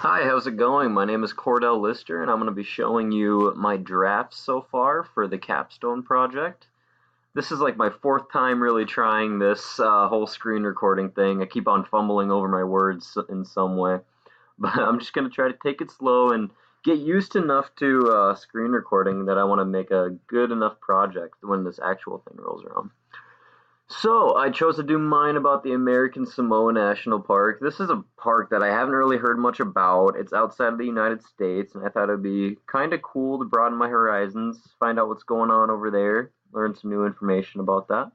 Hi, how's it going? My name is Cordell Lister, and I'm going to be showing you my drafts so far for the Capstone project. This is like my fourth time really trying this whole screen recording thing. I keep on fumbling over my words in some way, but I'm just going to try to take it slow and get used enough to screen recording that I want to make a good enough project when this actual thing rolls around. So, I chose to do mine about the American Samoa National Park. This is a park that I haven't really heard much about. It's outside of the United States, and I thought it'd be kind of cool to broaden my horizons, find out what's going on over there, learn some new information about that.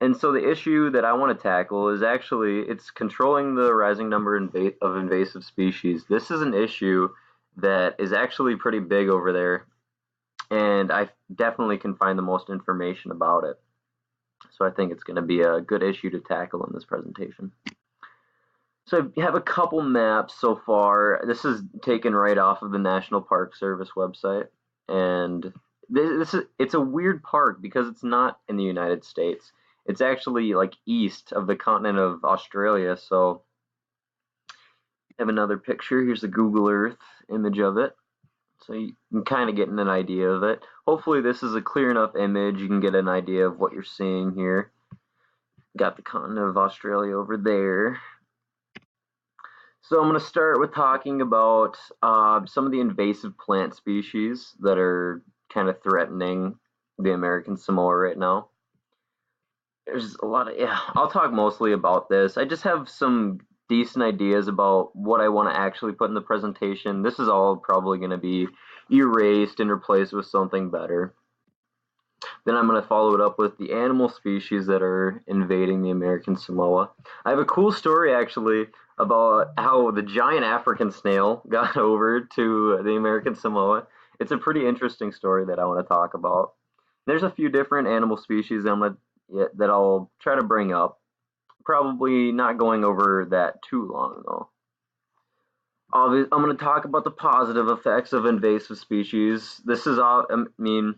And so the issue that I want to tackle is actually it's controlling the rising number of invasive species. This is an issue that is actually pretty big over there, and I definitely can find the most information about it. So I think it's going to be a good issue to tackle in this presentation. So I have a couple maps so far. This is taken right off of the National Park Service website, and it's a weird park because it's not in the United States. It's actually like east of the continent of Australia. So I have another picture. Here's a Google Earth image of it. So you can kind of get an idea of it. Hopefully this is a clear enough image. You can get an idea of what you're seeing here. Got the continent of Australia over there. So I'm going to start with talking about some of the invasive plant species that are kind of threatening the American Samoa right now. There's a lot of, yeah, I'll talk mostly about this. I just have some decent ideas about what I want to actually put in the presentation. This is all probably going to be erased and replaced with something better. Then I'm going to follow it up with the animal species that are invading the American Samoa. I have a cool story actually about how the giant African snail got over to the American Samoa. It's a pretty interesting story that I want to talk about. There's a few different animal species that I'll try to bring up. Probably not going over that too long though. I'm going to talk about the positive effects of invasive species. This is all, I mean,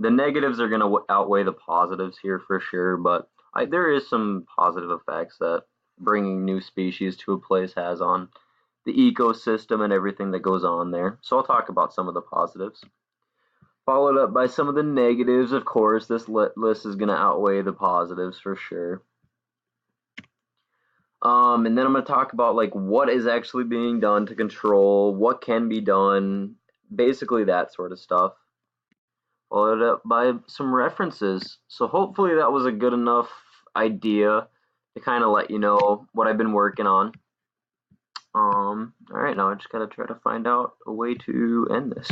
the negatives are going to outweigh the positives here for sure, but there is some positive effects that bringing new species to a place has on the ecosystem and everything that goes on there. So I'll talk about some of the positives. Followed up by some of the negatives, of course. This list is going to outweigh the positives for sure. And then I'm going to talk about like what is actually being done to control, what can be done, basically that sort of stuff. Followed up by some references. So hopefully that was a good enough idea to kind of let you know what I've been working on. Alright, now I just gotta try to find out a way to end this.